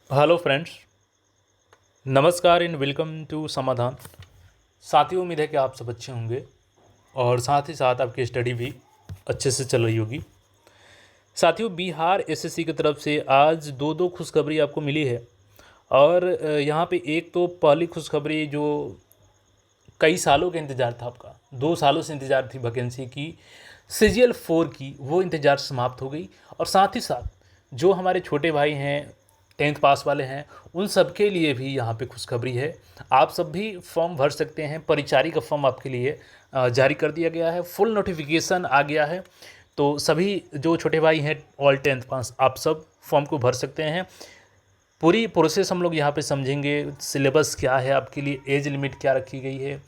Hello friends, नमस्कार and welcome to समाधान। साथियों, उम्मीद है कि आप सब अच्छे होंगे और साथ ही साथ आपकी स्टडी भी अच्छे से चल रही होगी। साथियों, बिहार एसएससी की तरफ से आज दो खुशखबरी आपको मिली है। और यहाँ पे एक तो पहली खुशखबरी जो कई सालों का इंतज़ार था, आपका 2 सालों से इंतज़ार थी वैकेंसी की, CGL 4 की, वो इंतज़ार समाप्त हो गई। और साथ ही साथ जो हमारे छोटे भाई हैं, 10th पास वाले हैं, उन सब के लिए भी यहाँ पे खुशखबरी है। आप सब भी फॉर्म भर सकते हैं। परिचारी का फॉर्म आपके लिए जारी कर दिया गया है, फुल नोटिफिकेशन आ गया है। तो सभी जो छोटे भाई हैं ऑल 10th पास, आप सब फॉर्म को भर सकते हैं। पूरी प्रोसेस हम लोग यहाँ पे समझेंगे, सिलेबस क्या है आपके लिए, एज लिमिट क्या रखी गई है,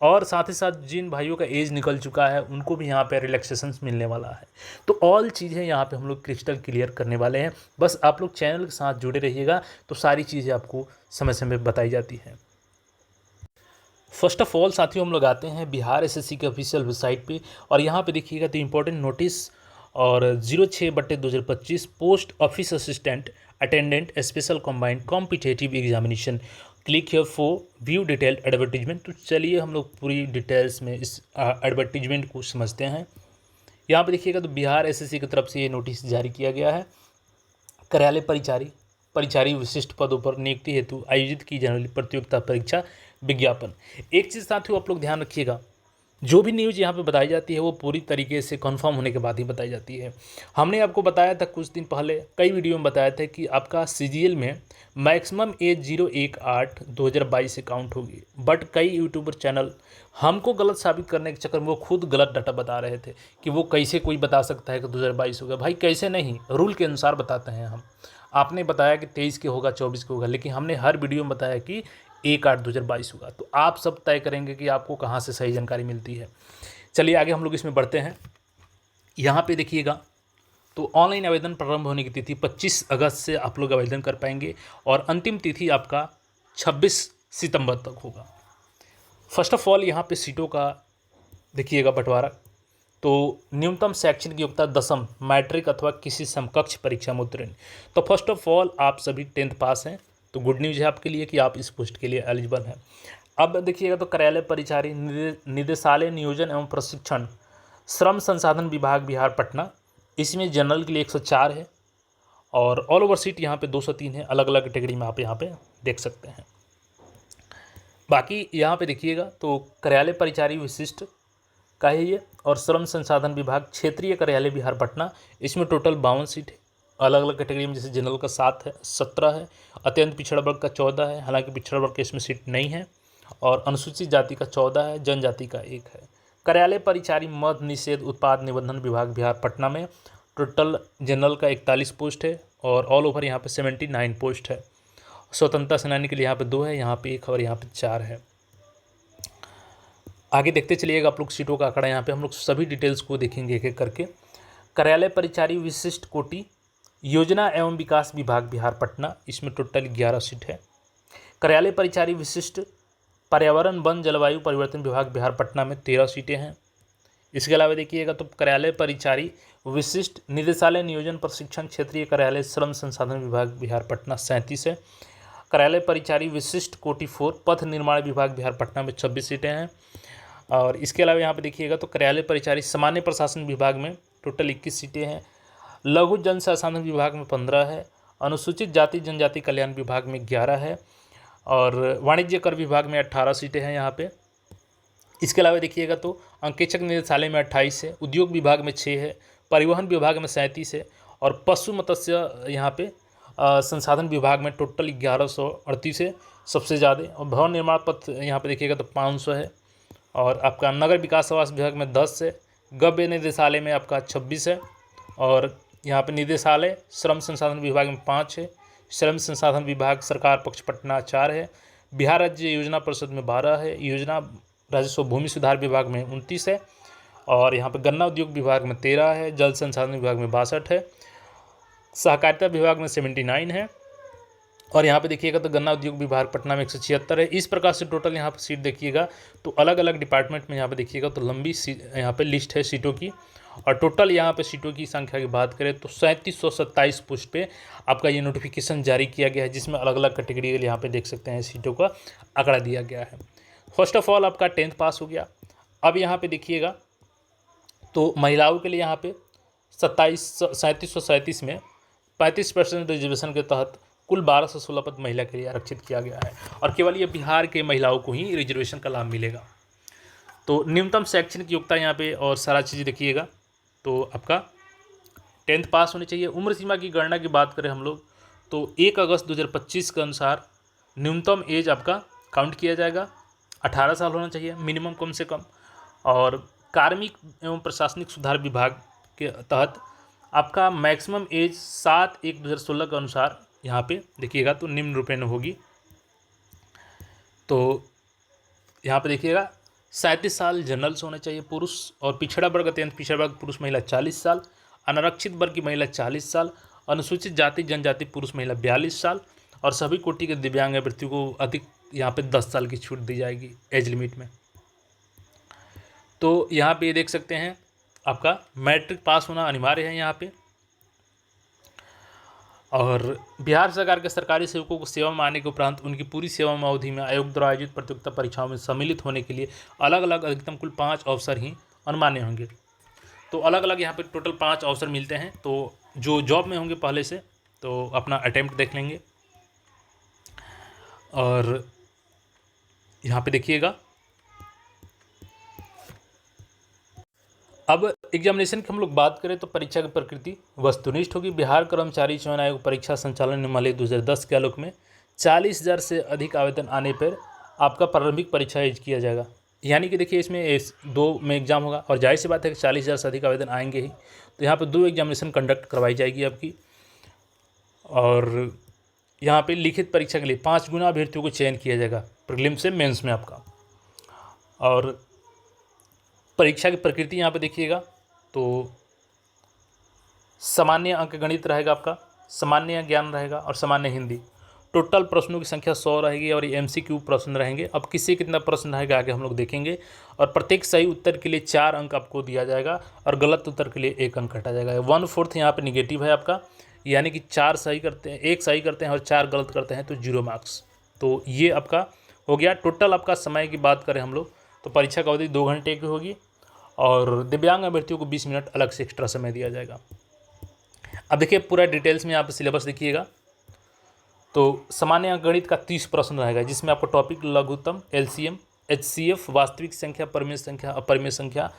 और साथ ही साथ जिन भाइयों का एज निकल चुका है उनको भी यहाँ पे रिलैक्सेशंस मिलने वाला है। तो ऑल चीज़ें यहाँ पे हम लोग क्रिस्टल क्लियर करने वाले हैं। बस आप लोग चैनल के साथ जुड़े रहिएगा, तो सारी चीज़ें आपको समय समय बताई जाती हैं। फर्स्ट ऑफ ऑल साथियों, हम लोग आते हैं बिहार एसएससी के ऑफिशियल वेबसाइट पे, और यहाँ पे देखिएगा तो इम्पोर्टेंट नोटिस और 06/2025 post office assistant attendant special combined competitive examination, click here for view detailed advertisement. तो चलिए हम लोग पूरी डिटेल्स में इस एडवर्टीजमेंट को समझते हैं। यहाँ पे देखिएगा तो बिहार एसएससी की तरफ से ये नोटिस जारी किया गया है। कार्यालय परिचारी परिचारी विशिष्ट पदों पर नियुक्ति हेतु आयोजित की जाने वाली प्रतियोगिता परीक्षा विज्ञापन। एक चीज़ साथियों आप लोग ध्यान रखिएगा, जो भी न्यूज़ यहाँ पे बताई जाती है वो पूरी तरीके से कंफर्म होने के बाद ही बताई जाती है। हमने आपको बताया था कुछ दिन पहले, कई वीडियो में बताया था कि आपका CGL में मैक्सिमम एज 0/1/2022 से काउंट होगी। बट कई यूट्यूबर चैनल हमको गलत साबित करने के चक्कर में वो खुद गलत डाटा बता रहे थे कि वो कैसे कोई बता सकता है कि 2022 होगा। भाई कैसे नहीं, रूल के अनुसार बताते हैं हम। आपने बताया कि 23 के होगा, 24 के होगा, लेकिन हमने हर वीडियो में बताया कि 1/8/2022 होगा। तो आप सब तय करेंगे कि आपको कहाँ से सही जानकारी मिलती है। चलिए आगे हम लोग इसमें बढ़ते हैं। यहाँ पे देखिएगा तो ऑनलाइन आवेदन प्रारंभ होने की तिथि 25 अगस्त से आप लोग आवेदन कर पाएंगे, और अंतिम तिथि आपका 26 सितंबर तक होगा। फर्स्ट ऑफ ऑल यहाँ पे सीटों का देखिएगा बंटवारा। तो न्यूनतम शैक्षणिक योग्यता 10वीं मैट्रिक अथवा किसी समकक्ष परीक्षा में उत्तीर्ण। तो फर्स्ट ऑफ ऑल आप सभी 10th पास हैं, तो गुड न्यूज़ है आपके लिए कि आप इस पोस्ट के लिए एलिजिबल हैं। अब देखिएगा तो कार्यालय परिचारी निदेशालय नियोजन एवं प्रशिक्षण श्रम संसाधन विभाग बिहार पटना, इसमें जनरल के लिए 104 है और ऑल ओवर सीट यहाँ पे 203 है। अलग अलग कैटेगरी में आप यहाँ पे देख सकते हैं। बाकी यहाँ पे देखिएगा तो कार्यालय परिचारी विशिष्ट का है ये, और श्रम संसाधन विभाग क्षेत्रीय कार्यालय बिहार पटना, इसमें टोटल 52 सीट है। अलग अलग कैटेगरी में जैसे जनरल का 7 है, 17 है, अत्यंत पिछड़ा वर्ग का 14 है, हालांकि पिछड़ा वर्ग के इसमें सीट नहीं है, और अनुसूचित जाति का 14 है, जनजाति का 1 है। कार्यालय परिचारी मद निषेध उत्पाद निबंधन विभाग बिहार पटना में टोटल जनरल का 41 पोस्ट है, और ऑल ओवर यहाँ पे 79 पोस्ट है। स्वतंत्रता सेनानी के लिए यहाँ पे 2 है, यहाँ पे 1 और यहाँ पे 4 है। आगे देखते चलिएगा आप लोग सीटों का आंकड़ा। यहाँ पे हम लोग सभी डिटेल्स को देखेंगे एक एक करके। कार्यालय परिचारी विशिष्ट कोटि योजना एवं विकास विभाग बिहार पटना, इसमें टोटल 11 सीट है। कार्यालय परिचारी विशिष्ट पर्यावरण वन जलवायु परिवर्तन विभाग बिहार पटना में 13 सीटें हैं। इसके अलावा देखिएगा तो कार्यालय परिचारी विशिष्ट निदेशालय नियोजन प्रशिक्षण क्षेत्रीय कार्यालय श्रम संसाधन विभाग बिहार पटना 37 है। कार्यालय परिचारी विशिष्ट कोटि 4 पथ निर्माण विभाग बिहार पटना में 26 सीटें हैं। और इसके अलावा यहाँ पे देखिएगा तो कार्यालय परिचारी सामान्य प्रशासन विभाग में टोटल 21 सीटें हैं। लघु जन संसाधन विभाग में 15 है। अनुसूचित जाति जनजाति कल्याण विभाग में 11 है, और वाणिज्य कर विभाग में 18 सीटें हैं यहाँ पे। इसके अलावा देखिएगा तो अंकेक्षक निदेशालय में 28 है, उद्योग विभाग में 6 है, परिवहन विभाग में 37 है, और पशु मत्स्य यहाँ पे संसाधन विभाग में टोटल 1138 है, सबसे ज़्यादा। और भवन निर्माण पथ यहाँ पे देखिएगा तो 500 है, और आपका नगर विकास आवास विभाग में 10 है। गव्य निदेशालय में आपका 26 है, और यहाँ पे निदेशालय श्रम संसाधन विभाग में 5 है। श्रम संसाधन विभाग सरकार पक्ष पटना 4 है। बिहार राज्य योजना परिषद में 12 है। योजना राजस्व भूमि सुधार विभाग में 29 है, और यहाँ पे गन्ना उद्योग विभाग में 13 है। जल संसाधन विभाग में 62 है। सहकारिता विभाग में 79 है, और यहाँ पे देखिएगा तो गन्ना उद्योग विभाग पटना में 176 है। इस प्रकार से टोटल यहाँ पे सीट देखिएगा तो अलग अलग डिपार्टमेंट में यहाँ पे देखिएगा तो लंबी यहाँ पे लिस्ट है सीटों की। और टोटल यहाँ पे सीटों की संख्या की बात करें तो 3727 पोस्ट पे आपका ये नोटिफिकेशन जारी किया गया है, जिसमें अलग अलग कैटेगरी के लिए यहाँ पे देख सकते हैं सीटों का आंकड़ा दिया गया है। फर्स्ट ऑफ ऑल आपका 10th पास हो गया। अब यहाँ पे देखिएगा तो महिलाओं के लिए यहाँ पे 3737 में 35% रिजर्वेशन के तहत कुल 1216 पद महिला के लिए आरक्षित किया गया है, और केवल ये बिहार के महिलाओं को ही रिजर्वेशन का लाभ मिलेगा। तो न्यूनतम शैक्षणिक योग्यता यहाँ पे और सारा चीज़ देखिएगा तो आपका 10th पास होनी चाहिए। उम्र सीमा की गणना की बात करें हम लोग तो 1 अगस्त 2025 के अनुसार न्यूनतम एज आपका काउंट किया जाएगा, 18 साल होना चाहिए मिनिमम कम से कम। और कार्मिक एवं प्रशासनिक सुधार विभाग के तहत आपका मैक्सिमम एज 7/1/2016 के अनुसार यहाँ पे देखिएगा तो निम्न रूपेण होगी। तो यहाँ पे देखिएगा 37 साल जनरल से होना चाहिए पुरुष, और पिछड़ा वर्ग अत्यंत पिछड़ा वर्ग पुरुष महिला 40 साल, अनारक्षित वर्ग की महिला 40 साल, अनुसूचित जाति जनजाति पुरुष महिला 42 साल, और सभी कोटि के दिव्यांग अभ्यर्थियों को अधिक यहाँ पे 10 साल की छूट दी जाएगी एज लिमिट में। तो यहाँ पे ये देख सकते हैं आपका मैट्रिक पास होना अनिवार्य है यहाँ पे। और बिहार सरकार के सरकारी सेवकों को सेवा में आने के उपरांत उनकी पूरी सेवा अवधि में आयोग द्वारा आयोजित प्रतियोगिता परीक्षाओं में सम्मिलित होने के लिए अलग अलग अधिकतम कुल 5 अवसर ही अनुमान्य होंगे। तो अलग अलग यहाँ पे टोटल 5 अवसर मिलते हैं। तो जो जॉब में होंगे पहले से तो अपना अटेम्प्ट देख लेंगे। और यहाँ पे देखिएगा अब एग्जामिनेशन की हम लोग बात करें तो परीक्षा की प्रकृति वस्तुनिष्ठ होगी। बिहार कर्मचारी चयन आयोग परीक्षा संचालन नियमावली 2010 के आलोक में 40,000 से अधिक आवेदन आने पर आपका प्रारंभिक परीक्षा एज किया जाएगा। यानी कि देखिए इसमें 2 में एग्जाम होगा, और जाहिर सी बात है कि 40,000 से अधिक आवेदन आएंगे ही, तो यहाँ पर 2 एग्जामिनेशन कंडक्ट करवाई जाएगी आपकी। और यहाँ पर लिखित परीक्षा के लिए 5 गुना अभ्यर्थियों को चयन किया जाएगा प्रीलिम्स से मेंस में आपका। और परीक्षा की प्रकृति यहाँ पे देखिएगा तो सामान्य अंकगणित रहेगा आपका, सामान्य ज्ञान रहेगा और सामान्य हिंदी। टोटल प्रश्नों की संख्या 100 रहेगी, और ये MCQ प्रश्न रहेंगे। अब किससे कितना प्रश्न रहेगा आगे हम लोग देखेंगे। और प्रत्येक सही उत्तर के लिए 4 अंक आपको दिया जाएगा, और गलत उत्तर के लिए 1 अंक कटा जाएगा। 1/4 यहाँ पे निगेटिव है आपका, यानी कि 4 सही करते हैं, 1 सही करते हैं और 4 गलत करते हैं तो 0 मार्क्स। तो ये आपका हो गया। टोटल आपका समय की बात करें हम लोग तो परीक्षा का अवधि 2 घंटे की होगी, और दिव्यांग अभ्यर्थियों को 20 मिनट अलग से एक्स्ट्रा समय दिया जाएगा। अब देखिए पूरा डिटेल्स में यहाँ पे सिलेबस देखिएगा तो सामान्य अंकगणित का 30 प्रश्न रहेगा, जिसमें आपको टॉपिक लघुत्तम, LCM, HCF, वास्तविक संख्या, परिमेय संख्या, अपरिमेय संख्या,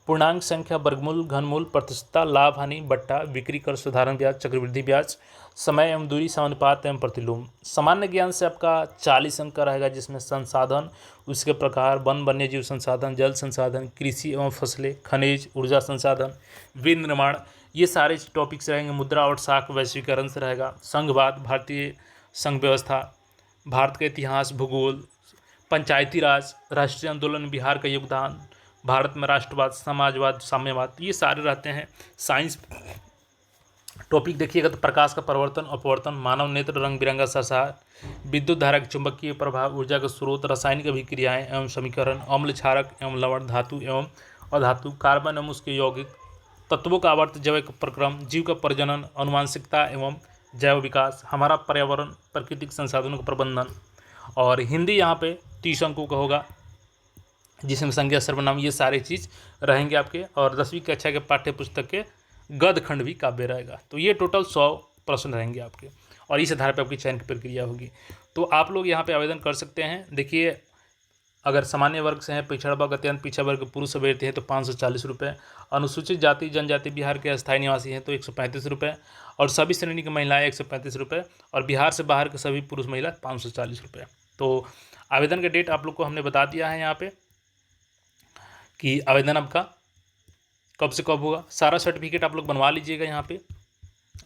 पूर्णांक संख्या, वर्गमूल, घनमूल, प्रतिशतता, लाभ हानि, बट्टा, बिक्री कर, साधारण ब्याज, चक्रवृद्धि ब्याज, समय एवं दूरी, समानुपात एवं प्रतिलोम। सामान्य ज्ञान से आपका 40 अंक का रहेगा, जिसमें संसाधन, उसके प्रकार, वन वन्य जीव संसाधन, जल संसाधन, कृषि एवं फसलें, खनिज, ऊर्जा संसाधन, विनिर्माण, ये सारे टॉपिक्स रहेंगे। मुद्रा और साख वैश्वीकरण से रहेगा। संघवाद, भारतीय संघ व्यवस्था, भारत का इतिहास, भूगोल, पंचायती राज, राष्ट्रीय आंदोलन, बिहार का योगदान, भारत में राष्ट्रवाद, समाजवाद, साम्यवाद, ये सारे रहते हैं। साइंस टॉपिक देखिएगा तो प्रकाश का परिवर्तन, अपवर्तन, मानव नेत्र, रंग बिरंगा संसार, विद्युत धारा के चुंबकीय प्रभाव, ऊर्जा का स्रोत, रासायनिक अभिक्रियाएं एवं समीकरण, अम्ल, क्षारक एवं लवण, धातु एवं अधातु, कार्बन एवं उसके यौगिक, तत्वों का आवर्त, जैविक प्रक्रम, जीव का प्रजनन, अनुवांशिकता एवं जैव विकास, हमारा पर्यावरण, प्राकृतिक संसाधनों का प्रबंधन। और हिंदी यहाँ पे 30 अंकों का होगा, जिसमें संज्ञा, सर्वनाम, ये सारे चीज़ रहेंगे आपके। और 10वीं कक्षा के पाठ्य पुस्तक के गद्य खंड भी काव्य रहेगा। तो ये टोटल 100 प्रश्न रहेंगे आपके, और इस आधार पर आपकी चयन की प्रक्रिया होगी। तो आप लोग यहाँ पे आवेदन कर सकते हैं। देखिए अगर सामान्य वर्ग से हैं, पिछड़ा वर्ग, अत्यंत पिछड़ा वर्ग पुरुष अभ्यर्थी हैं तो 540 रुपये, अनुसूचित जाति जनजाति बिहार के अस्थायी निवासी हैं तो 135 रुपये, और सभी श्रेणी की महिलाएं 135 रुपये, और बिहार से बाहर के सभी पुरुष महिला 540 रुपये। तो आवेदन का डेट आप लोग को हमने बता दिया है यहाँ पे कि आवेदन आपका कब से कब होगा। सारा सर्टिफिकेट आप लोग बनवा लीजिएगा यहाँ पे।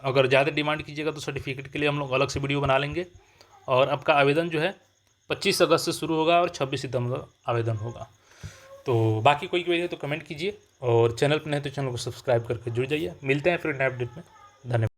अगर ज़्यादा डिमांड कीजिएगा तो सर्टिफिकेट के लिए हम लोग अलग से वीडियो बना लेंगे। और आपका आवेदन जो है 25 अगस्त से शुरू होगा और 26 सितंबर आवेदन होगा। तो बाकी कोई क्वेरी है तो कमेंट कीजिए, और चैनल पर नहीं तो चैनल को सब्सक्राइब करके जुड़ जाइए। मिलते हैं फिर नए अपडेट में। धन्यवाद।